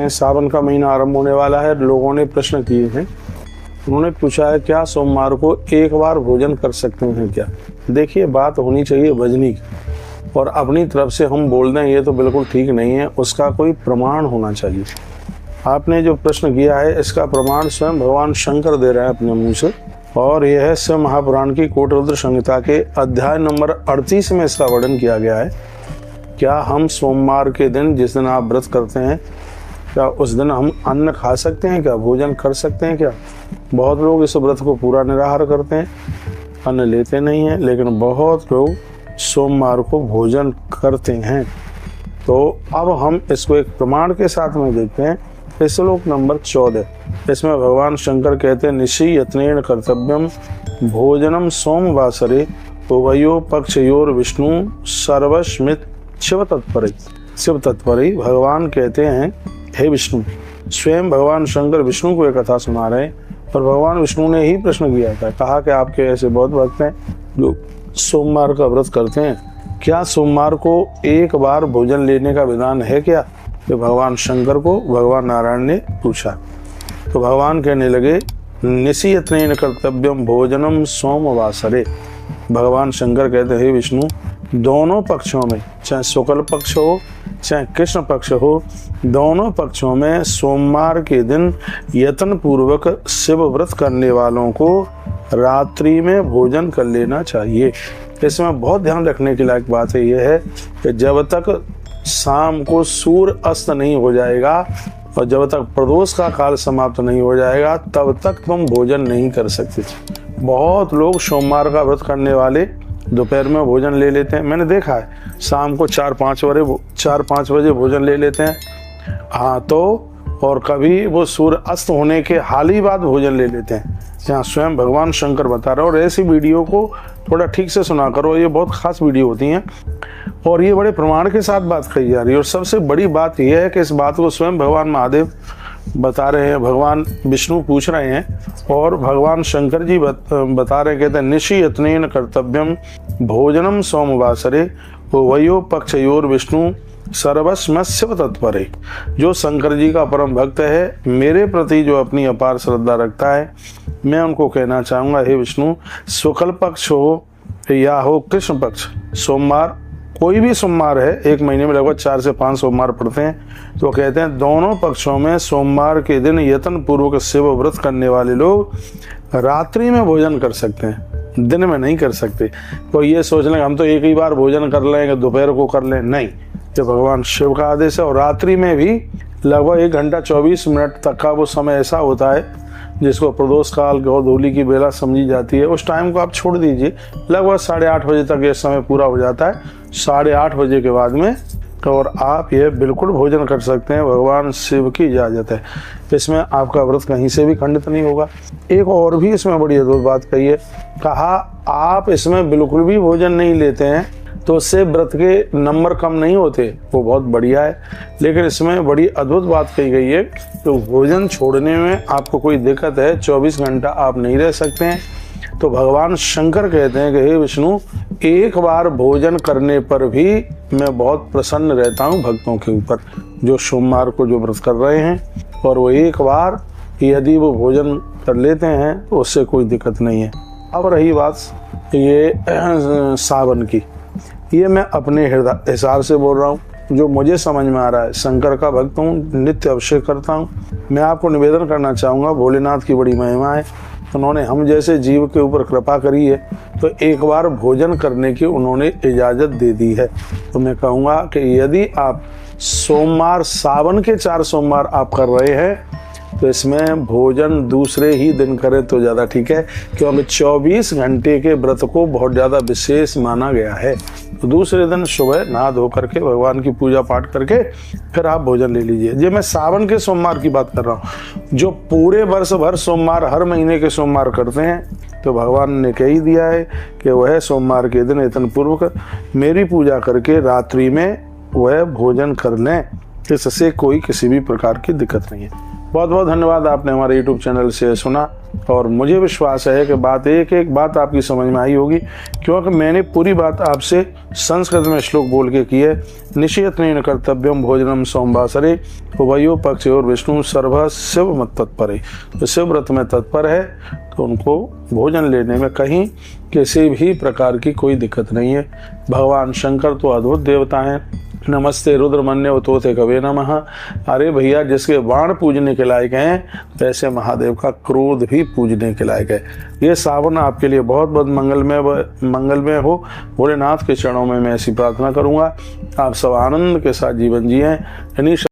हैं, सावन का महीना आरंभ होने वाला है। लोगों ने प्रश्न किए हैं, उन्होंने पूछा है क्या सोमवार को एक बार भोजन कर सकते हैं क्या। देखिए, बात होनी चाहिए वजनी की, और अपनी तरफ से हम बोल दें ये तो बिल्कुल ठीक नहीं है, उसका कोई प्रमाण होना चाहिए। आपने जो प्रश्न किया है इसका प्रमाण स्वयं भगवान शंकर दे रहे हैं अपने मुंह से, और यह है शिव महापुराण की कोटरुद्र संहिता के अध्याय नंबर 38 में इसका वर्णन किया गया है। क्या हम सोमवार के दिन, जिस दिन आप व्रत करते हैं, क्या उस दिन हम अन्न खा सकते हैं क्या, भोजन कर सकते हैं क्या। बहुत लोग इस व्रत को पूरा निराहार करते हैं, अन्न लेते नहीं हैं, लेकिन बहुत लोग सोमवार को भोजन करते हैं। तो अब हम इसको एक प्रमाण के साथ में देखते हैं। श्लोक नंबर 14, इसमें भगवान शंकर कहते हैं निशि यत्नेन कर्तव्यम भोजनम सोमवासरे उभयो पक्षयोर विष्णु सर्वस्मित शिव तत्परे। भगवान कहते हैं, हे विष्णु, स्वयं भगवान शंकर विष्णु को एक कथा सुना रहे हैं, और भगवान विष्णु ने ही प्रश्न किया था, कहा कि आपके ऐसे बहुत भक्त हैं जो सोमवार का व्रत करते हैं, क्या सोमवार को एक बार भोजन लेने का विधान है क्या। तो भगवान शंकर को भगवान नारायण ने पूछा, तो भगवान कहने लगे निशियत्नेन कर्तव्यम भोजनम सोमवासरे। भगवान शंकर कहते हैं, हे विष्णु, दोनों पक्षों में, चाहे शुक्ल पक्ष हो चाहे कृष्ण पक्ष हो, दोनों पक्षों में सोमवार के दिन यत्न पूर्वक शिव व्रत करने वालों को रात्रि में भोजन कर लेना चाहिए। इसमें बहुत ध्यान रखने की लायक बात है यह है कि जब तक शाम को सूर्य अस्त नहीं हो जाएगा और जब तक प्रदोष का काल समाप्त नहीं हो जाएगा तब तक तुम भोजन नहीं कर सकते। बहुत लोग सोमवार का व्रत करने वाले दोपहर में भोजन ले लेते हैं, मैंने देखा है, शाम को 4-5 बजे भोजन ले लेते हैं। हाँ, तो और कभी वो सूर्य अस्त होने के हाल ही बाद भोजन ले लेते हैं, जहाँ स्वयं भगवान शंकर बता रहे हैं। और ऐसी वीडियो को थोड़ा ठीक से सुना करो, ये बहुत खास वीडियो होती हैं और ये बड़े प्रमाण के साथ बात कही जा रही है। और सबसे बड़ी बात यह है कि इस बात को स्वयं भगवान महादेव बता रहे हैं, भगवान विष्णु पूछ रहे हैं और भगवान शंकर जी बता रहे हैं। कहते हैं निशि यत्नेन कर्तव्यम भोजनम सोमवासरे उभयो पक्षयोर विष्णु सर्वस्म शिव तत्परे। जो शंकर जी का परम भक्त है, मेरे प्रति जो अपनी अपार श्रद्धा रखता है, मैं उनको कहना चाहूँगा, हे विष्णु, शुक्ल पक्ष हो या हो कृष्ण पक्ष, सोमवार कोई भी सोमवार है, एक महीने में लगभग 4 से 5 सोमवार पड़ते हैं, तो कहते हैं दोनों पक्षों में सोमवार के दिन यत्न पूर्वक शिव व्रत करने वाले लोग रात्रि में भोजन कर सकते हैं, दिन में नहीं कर सकते। तो ये सोच लें हम तो एक ही बार भोजन कर लेंगे, दोपहर को कर लें, नहीं, ये भगवान शिव का आदेश है। और रात्रि में भी लगभग 1 घंटा 24 मिनट तक का वो समय ऐसा होता है जिसको प्रदोष काल गोधूली की बेला समझी जाती है, उस टाइम को आप छोड़ दीजिए, लगभग 8:30 बजे तक ये समय पूरा हो जाता है। 8:30 बजे के बाद में और आप ये बिल्कुल भोजन कर सकते हैं, भगवान शिव की इजाज़त है, इसमें आपका व्रत कहीं से भी खंडित नहीं होगा। एक और भी इसमें बड़ी अद्भुत बात कही है, कहा आप इसमें बिल्कुल भी भोजन नहीं लेते हैं तो उससे व्रत के नंबर कम नहीं होते, वो बहुत बढ़िया है। लेकिन इसमें बड़ी अद्भुत बात कही गई है, तो भोजन छोड़ने में आपको कोई दिक्कत है, 24 घंटा आप नहीं रह सकते हैं, तो भगवान शंकर कहते हैं कि हे विष्णु, एक बार भोजन करने पर भी मैं बहुत प्रसन्न रहता हूँ भक्तों के ऊपर, जो सोमवार को जो व्रत कर रहे हैं, और वो एक बार यदि वो भोजन कर लेते हैं तो उससे कोई दिक्कत नहीं है। अब रही बात ये सावन की, ये मैं अपने हृदय हिसाब से बोल रहा हूँ, जो मुझे समझ में आ रहा है। शंकर का भक्त हूँ, नित्य अभिषेक करता हूँ। मैं आपको निवेदन करना चाहूँगा, भोलेनाथ की बड़ी महिमा है, उन्होंने हम जैसे जीव के ऊपर कृपा करी है, तो एक बार भोजन करने की उन्होंने इजाज़त दे दी है। तो मैं कहूँगा कि यदि आप सोमवार, सावन के 4 सोमवार आप कर रहे हैं, तो इसमें भोजन दूसरे ही दिन करें तो ज़्यादा ठीक है, क्योंकि 24 घंटे के व्रत को बहुत ज़्यादा विशेष माना गया है। तो दूसरे दिन सुबह नहा धो करके भगवान की पूजा पाठ करके फिर आप भोजन ले लीजिए। ये मैं सावन के सोमवार की बात कर रहा हूँ, जो पूरे वर्ष भर सोमवार, हर महीने के सोमवार करते हैं, तो भगवान ने कह ही दिया है कि वह सोमवार के दिन यत्न पूर्वक मेरी पूजा करके रात्रि में वह भोजन कर लें, इससे कोई किसी भी प्रकार की दिक्कत नहीं है। बहुत बहुत धन्यवाद, आपने हमारे YouTube चैनल से सुना और मुझे विश्वास है कि बात एक एक बात आपकी समझ में आई होगी, क्योंकि मैंने पूरी बात आपसे संस्कृत में श्लोक बोल के की है। निषेधनेन कर्तव्यम भोजनम सोमवासरे उभयो पक्षयोर विष्णु सर्व शिव मत तत्पर। तो शिव व्रत में तत्पर है तो उनको भोजन लेने में कहीं किसी भी प्रकार की कोई दिक्कत नहीं है। भगवान शंकर तो अद्भुत देवता हैं। नमस्ते रुद्रमन्य तोते कवे नमः। अरे भैया, जिसके बाण पूजने के लायक हैं वैसे महादेव का क्रोध भी पूजने के लायक है। ये सावन आपके लिए बहुत बहुत मंगलमय हो। भोलेनाथ के चरणों में मैं ऐसी प्रार्थना करूंगा। आप सब आनंद के साथ जीवन जिएं।